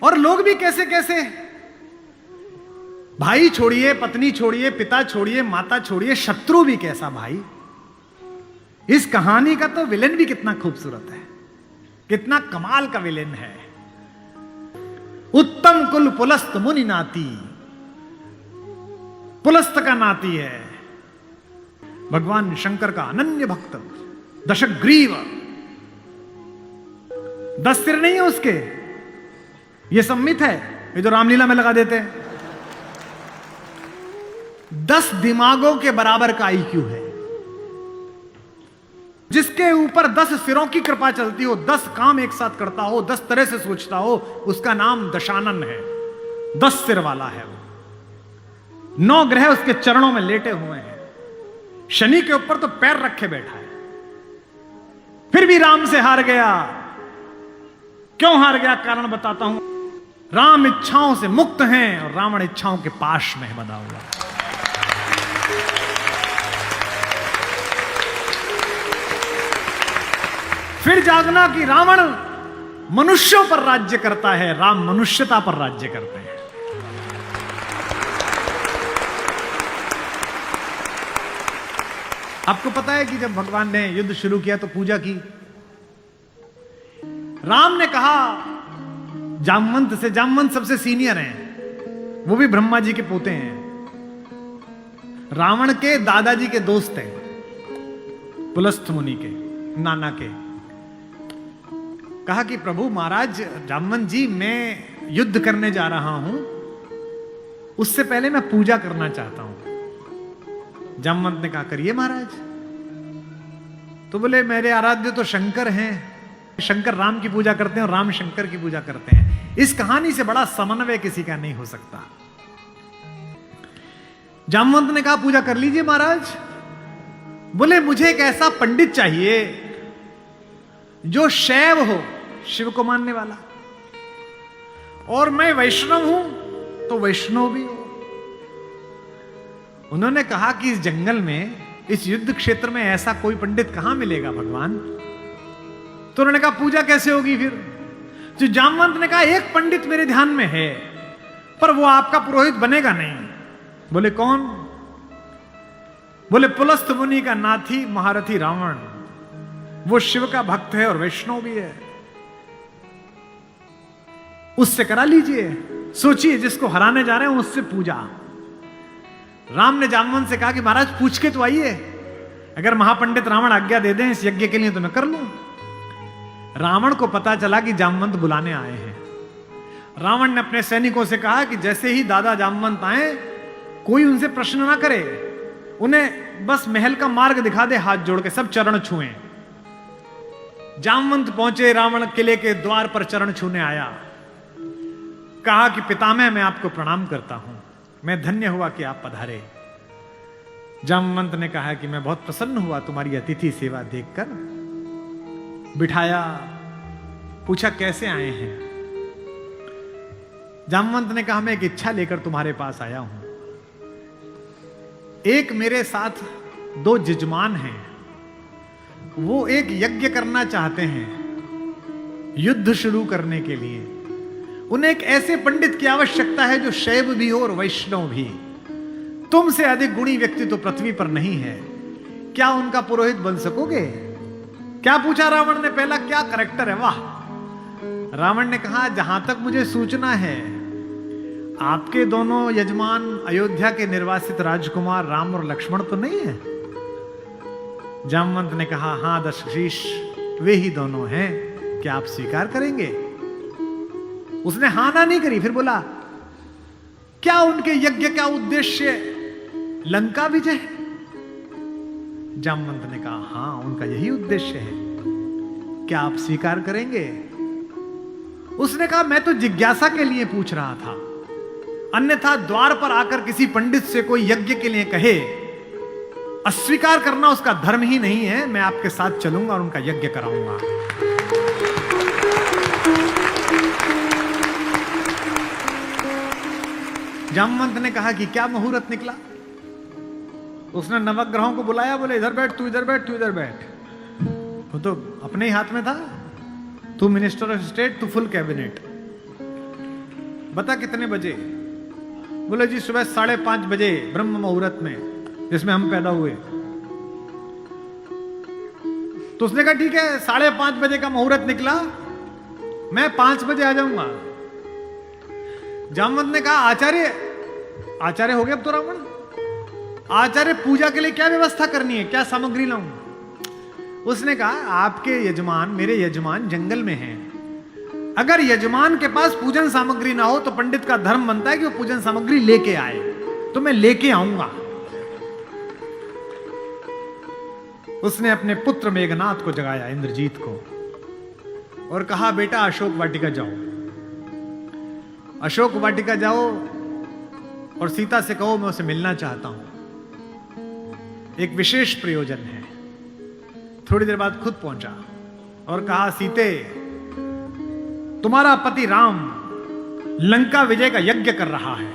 और लोग भी कैसे कैसे, भाई छोड़िए, पत्नी छोड़िए, पिता छोड़िए, माता छोड़िए, शत्रु भी कैसा भाई। इस कहानी का तो विलेन भी कितना खूबसूरत है, कितना कमाल का विलेन है। उत्तम कुल पुलस्त मुनि नाती, पुलस्त का नाती है भगवान शंकर का अनन्य भक्त, दशग्रीव। 10 सिर नहीं है उसके, ये सम्मित है, ये जो रामलीला में लगा देते हैं। 10 दिमागों के बराबर का आईक्यू है। जिसके ऊपर 10 सिरों की कृपा चलती हो, 10 काम एक साथ करता हो, 10 तरह से सोचता हो, उसका नाम दशानन है। 10 सिर वाला है वो। 9 ग्रह उसके चरणों में लेटे हुए हैं। शनि के ऊपर तो पैर रखे बैठा है। फिर भी राम से हार गया। क्यों हार गया, कारण बताता हूं। राम इच्छाओं से मुक्त हैं और रावण इच्छाओं के पाश में बंधा हुआ है। फिर जागना कि रावण मनुष्यों पर राज्य करता है, राम मनुष्यता पर राज्य करते हैं। आपको पता है कि जब भगवान ने युद्ध शुरू किया तो पूजा की। राम ने कहा जामवंत से, जामवंत सबसे सीनियर हैं, वो भी ब्रह्मा जी के पोते हैं, रावण के दादाजी के दोस्त हैं, पुलस्थ मुनि के नाना के। कहा कि प्रभु महाराज जामवंत जी, मैं युद्ध करने जा रहा हूं, उससे पहले मैं पूजा करना चाहता हूं। जामवंत ने कहा करिए महाराज। तो बोले मेरे आराध्य तो शंकर हैं, शंकर राम की पूजा करते हैं और राम शंकर की पूजा करते हैं। इस कहानी से बड़ा समन्वय किसी का नहीं हो सकता। जामवंत ने कहा पूजा कर लीजिए महाराज। बोले मुझे एक ऐसा पंडित चाहिए जो शैव हो, शिव को मानने वाला, और मैं वैष्णव हूं तो वैष्णव भी हो। उन्होंने कहा कि इस जंगल में, इस युद्ध क्षेत्र में ऐसा कोई पंडित कहां मिलेगा भगवान। तो उन्होंने कहा पूजा कैसे होगी फिर। जो जामवंत ने कहा एक पंडित मेरे ध्यान में है, पर वो आपका पुरोहित बनेगा नहीं। बोले कौन। बोले पुलस्थ मुनि का नाथी महारथी रावण, वो शिव का भक्त है और वैष्णव भी है, उससे करा लीजिए। सोचिए जिसको हराने जा रहे हैं उससे पूजा। राम ने जामवंत से कहा कि महाराज पूछ के तो आइए, अगर महापंडित रावण आज्ञा दे दें इस यज्ञ के लिए तो मैं कर लूं। रावण को पता चला कि जामवंत बुलाने आए हैं। रावण ने अपने सैनिकों से कहा कि जैसे ही दादा जामवंत आए, कोई उनसे प्रश्न ना करे, उन्हें बस महल का मार्ग दिखा दे, हाथ जोड़ के सब चरण छुएं। जामवंत पहुंचे, रावण किले के द्वार पर चरण छूने आया। कहा कि पितामह मैं आपको प्रणाम करता हूं, मैं धन्य हुआ कि आप पधारे। जामवंत ने कहा कि मैं बहुत प्रसन्न हुआ तुम्हारी अतिथि सेवा देखकर। बिठाया, पूछा कैसे आए हैं। जामवंत ने कहा मैं एक इच्छा लेकर तुम्हारे पास आया हूं। एक मेरे साथ 2 जजमान हैं, वो एक यज्ञ करना चाहते हैं युद्ध शुरू करने के लिए। उन्हें एक ऐसे पंडित की आवश्यकता है जो शैव भी हो और वैष्णव भी। तुमसे अधिक गुणी व्यक्ति तो पृथ्वी पर नहीं है, क्या उनका पुरोहित बन सकोगे। क्या पूछा रावण ने, पहला क्या करैक्टर है, वाह। रावण ने कहा जहां तक मुझे सूचना है आपके दोनों यजमान अयोध्या के निर्वासित राजकुमार राम और लक्ष्मण तो नहीं है। जामवंत ने कहा हां दशशीष, वे ही दोनों हैं, क्या आप स्वीकार करेंगे। उसने हां ना नहीं करी। फिर बोला क्या उनके यज्ञ का उद्देश्य लंका विजय है। जामवंत ने कहा हां उनका यही उद्देश्य है, क्या आप स्वीकार करेंगे। उसने कहा मैं तो जिज्ञासा के लिए पूछ रहा था, अन्यथा द्वार पर आकर किसी पंडित से कोई यज्ञ के लिए कहे, अस्वीकार करना उसका धर्म ही नहीं है। मैं आपके साथ चलूंगा और उनका यज्ञ कराऊंगा। जामवंत ने कहा कि क्या मुहूर्त निकला। उसने नवग्रहों को बुलाया, बोले इधर बैठ, तू इधर बैठ, तू इधर बैठ। वो तो अपने ही हाथ में था, तू मिनिस्टर ऑफ स्टेट, तू फुल कैबिनेट। बता कितने बजे? बोले जी सुबह 5:30 बजे ब्रह्म मुहूर्त में, जिसमें हम पैदा हुए। तो उसने कहा ठीक है, 5:30 बजे का मुहूर्त निकला, मैं 5 बजे आ जाऊंगा। जामवंत ने कहा आचार्य हो गया अब तो रावण, आचार्य पूजा के लिए क्या व्यवस्था करनी है, क्या सामग्री लाऊं? उसने कहा आपके यजमान, मेरे यजमान जंगल में हैं, अगर यजमान के पास पूजन सामग्री ना हो तो पंडित का धर्म बनता है कि वो पूजन सामग्री लेके आए, तो मैं लेके आऊंगा। उसने अपने पुत्र मेघनाथ को जगाया, इंद्रजीत को, और कहा बेटा अशोक वाटिका जाओ, अशोक वाटिका जाओ और सीता से कहो मैं उसे मिलना चाहता हूं, एक विशेष प्रयोजन है। थोड़ी देर बाद खुद पहुंचा और कहा सीते, तुम्हारा पति राम लंका विजय का यज्ञ कर रहा है,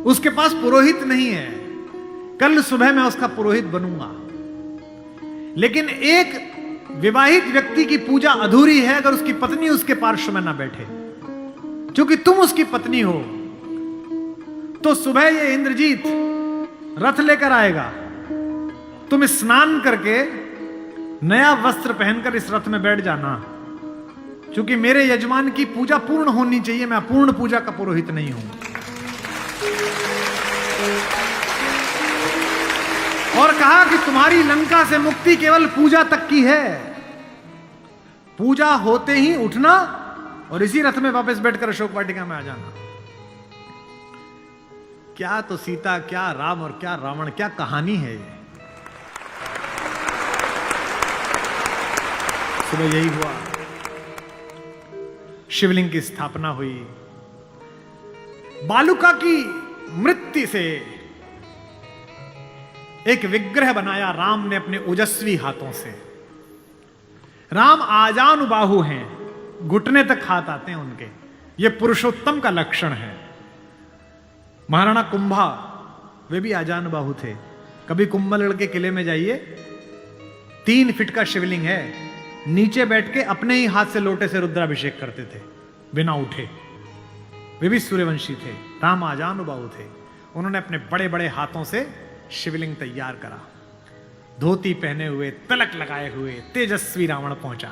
उसके पास पुरोहित नहीं है, कल सुबह मैं उसका पुरोहित बनूंगा, लेकिन एक विवाहित व्यक्ति की पूजा अधूरी है अगर उसकी पत्नी उसके पार्श्व में ना बैठे। क्योंकि तुम उसकी पत्नी हो, तो सुबह ये इंद्रजीत रथ लेकर आएगा, तुम स्नान करके नया वस्त्र पहनकर इस रथ में बैठ जाना, क्योंकि मेरे यजमान की पूजा पूर्ण होनी चाहिए, मैं पूर्ण पूजा का पुरोहित नहीं हूं। और कहा कि तुम्हारी लंका से मुक्ति केवल पूजा तक की है, पूजा होते ही उठना और इसी रथ में वापस बैठकर अशोक वाटिका में आ जाना। क्या तो सीता, क्या राम और क्या रावण, क्या कहानी है ये। सुबह यही हुआ, शिवलिंग की स्थापना हुई, बालुका की मृत्यु से एक विग्रह बनाया राम ने अपने ओजस्वी हाथों से। राम आजानुबाहु हैं, घुटने तक हाथ आते हैं उनके, ये पुरुषोत्तम का लक्षण है। महाराणा कुंभा वे भी आजानुबाहु थे। कभी कुंभलगढ़ के किले में जाइए, 3 फीट का शिवलिंग है, नीचे बैठ के अपने ही हाथ से लोटे से रुद्राभिषेक करते थे बिना उठे। वे भी सूर्यवंशी थे, राम आजानुबाहु थे। उन्होंने अपने बड़े बड़े हाथों से शिवलिंग तैयार करा, धोती पहने हुए, तिलक लगाए हुए तेजस्वी रावण पहुंचा।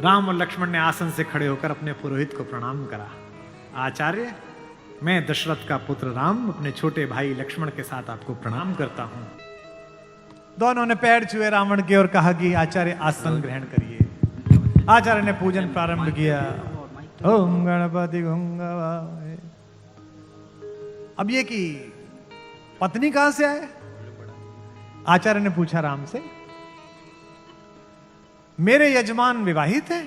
राम और लक्ष्मण ने आसन से खड़े होकर अपने पुरोहित को प्रणाम करा। आचार्य, मैं दशरथ का पुत्र राम अपने छोटे भाई लक्ष्मण के साथ आपको प्रणाम करता हूं। दोनों ने पैर छुए रावण के और कहा कि आचार्य आसन ग्रहण करिए। आचार्य ने पूजन प्रारंभ किया। ओम गणपति गंगावाय। अब ये कि पत्नी कहां से आए? आचार्य ने पूछा राम से। मेरे यजमान विवाहित है?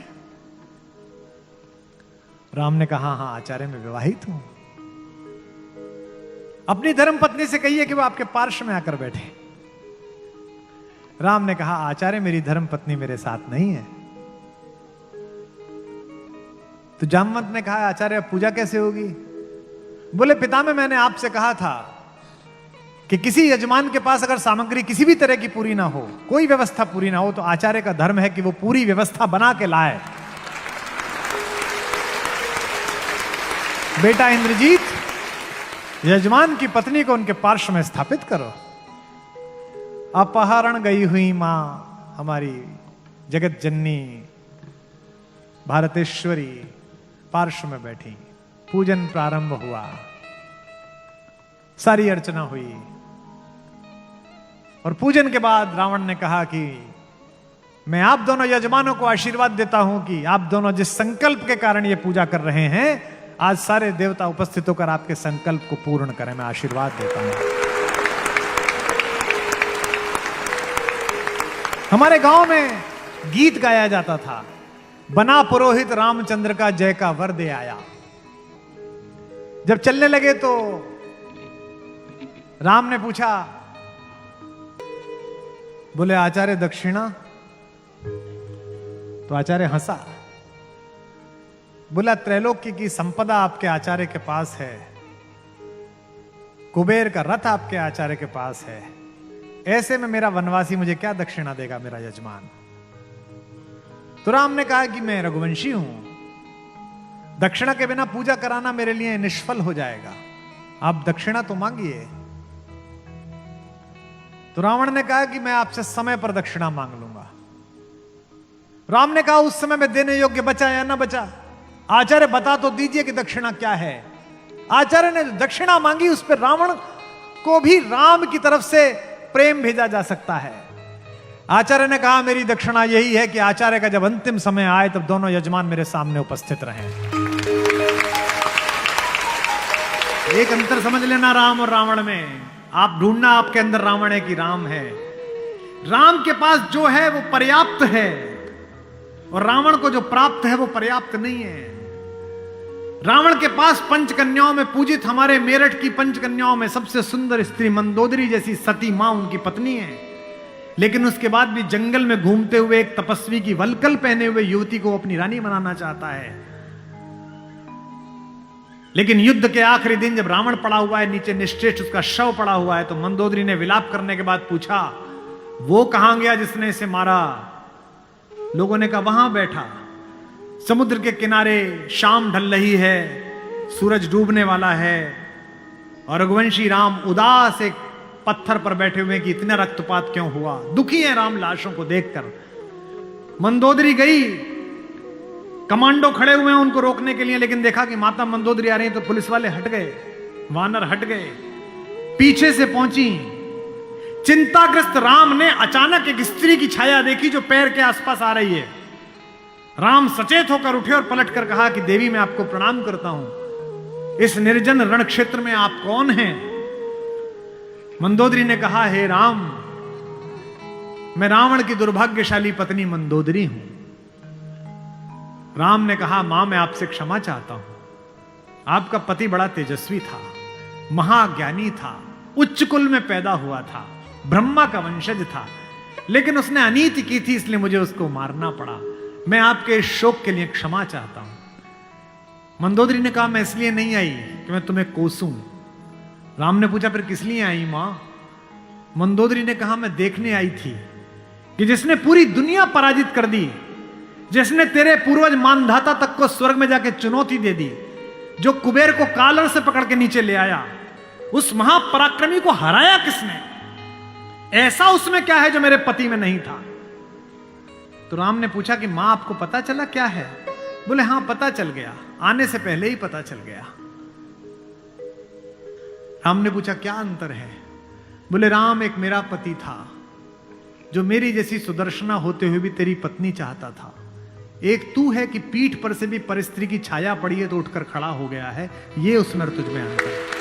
राम ने कहा हां आचार्य मैं विवाहित हूं। अपनी धर्म पत्नी से कहिए कि वो आपके पार्श्व में आकर बैठे। राम ने कहा आचार्य मेरी धर्म पत्नी मेरे साथ नहीं है। तो जामवंत ने कहा आचार्य पूजा कैसे होगी? बोले पितामह मैंने आपसे कहा था कि किसी यजमान के पास अगर सामग्री किसी भी तरह की पूरी ना हो, कोई व्यवस्था पूरी ना हो, तो आचार्य का धर्म है कि वो पूरी व्यवस्था बना के लाए। बेटा इंद्रजीत, यजमान की पत्नी को उनके पार्श्व में स्थापित करो। अपहरण गई हुई मां हमारी जगत जननी भारतेश्वरी पार्श्व में बैठी। पूजन प्रारंभ हुआ, सारी अर्चना हुई और पूजन के बाद रावण ने कहा कि मैं आप दोनों यजमानों को आशीर्वाद देता हूं कि आप दोनों जिस संकल्प के कारण ये पूजा कर रहे हैं, आज सारे देवता उपस्थित होकर आपके संकल्प को पूर्ण करें। मैं आशीर्वाद देता हूं। हमारे गांव में गीत गाया जाता था, बना पुरोहित रामचंद्र का जय का वर दे आया। जब चलने लगे तो राम ने पूछा, बोले आचार्य दक्षिणा? तो आचार्य हंसा। बोला त्रैलोक्य की संपदा आपके आचार्य के पास है, कुबेर का रथ आपके आचार्य के पास है, ऐसे में मेरा वनवासी मुझे क्या दक्षिणा देगा मेरा यजमान? तो राम ने कहा कि मैं रघुवंशी हूं, दक्षिणा के बिना पूजा कराना मेरे लिए निष्फल हो जाएगा, आप दक्षिणा तो मांगिए। तो रावण ने कहा कि मैं आपसे समय पर दक्षिणा मांग लूंगा। राम ने कहा उस समय में देने योग्य बचा या ना बचा? आचार्य बता तो दीजिए कि दक्षिणा क्या है। आचार्य ने दक्षिणा मांगी, उस पर रावण को भी राम की तरफ से प्रेम भेजा जा सकता है। आचार्य ने कहा मेरी दक्षिणा यही है कि आचार्य का जब अंतिम समय आए तब दोनों यजमान मेरे सामने उपस्थित रहें। एक अंतर समझ लेना राम और रावण में। आप ढूंढना आपके अंदर रावण है कि राम है। राम के पास जो है वो पर्याप्त है और रावण को जो प्राप्त है वो पर्याप्त नहीं है। रावण के पास पंचकन्याओं में पूजित हमारे मेरठ की पंचकन्याओं में सबसे सुंदर स्त्री मंदोदरी जैसी सती मां उनकी पत्नी है, लेकिन उसके बाद भी जंगल में घूमते हुए एक तपस्वी की वलकल पहने हुए युवती को अपनी रानी बनाना चाहता है। लेकिन युद्ध के आखिरी दिन जब रावण पड़ा हुआ है, नीचे निश्चेष्ट उसका शव पड़ा हुआ है, तो मंदोदरी ने विलाप करने के बाद पूछा वो कहां गया जिसने इसे मारा? लोगों ने कहा वहां बैठा। समुद्र के किनारे शाम ढल रही है, सूरज डूबने वाला है और रघुवंशी राम उदास एक पत्थर पर बैठे हुए कि इतना रक्तपात क्यों हुआ। दुखी है राम लाशों को देखकर। मंदोदरी गई, कमांडो खड़े हुए हैं उनको रोकने के लिए, लेकिन देखा कि माता मंदोदरी आ रही है तो पुलिस वाले हट गए, वानर हट गए। पीछे से पहुंची, चिंताग्रस्त राम ने अचानक एक स्त्री की छाया देखी जो पैर के आसपास आ रही है। राम सचेत होकर उठे और पलटकर कहा कि देवी मैं आपको प्रणाम करता हूं, इस निर्जन रण क्षेत्र में आप कौन हैं? मंदोदरी ने कहा हे राम, मैं रावण की दुर्भाग्यशाली पत्नी मंदोदरी हूं। राम ने कहा मां मैं आपसे क्षमा चाहता हूं, आपका पति बड़ा तेजस्वी था, महाज्ञानी था, उच्च कुल में पैदा हुआ था, ब्रह्मा का वंशज था, लेकिन उसने अनीति की थी इसलिए मुझे उसको मारना पड़ा। मैं आपके इस शोक के लिए क्षमा चाहता हूं। मंदोदरी ने कहा मैं इसलिए नहीं आई कि मैं तुम्हें कोसूं। राम ने पूछा फिर किस लिए आई मां? मंदोदरी ने कहा मैं देखने आई थी कि जिसने पूरी दुनिया पराजित कर दी, जिसने तेरे पूर्वज मानधाता तक को स्वर्ग में जाके चुनौती दे दी, जो कुबेर को कालर से पकड़ के नीचे ले आया, उस महापराक्रमी को हराया किसने? ऐसा उसमें क्या है जो मेरे पति में नहीं था? तो राम ने पूछा कि मां आपको पता चला क्या है? बोले हां पता चल गया, आने से पहले ही पता चल गया। राम ने पूछा क्या अंतर है? बोले राम एक मेरा पति था जो मेरी जैसी सुदर्शना होते हुए भी तेरी पत्नी चाहता था, एक तू है कि पीठ पर से भी पर स्त्री की छाया पड़ी है तो उठकर खड़ा हो गया है, ये उसमें तुझ में अंतर है।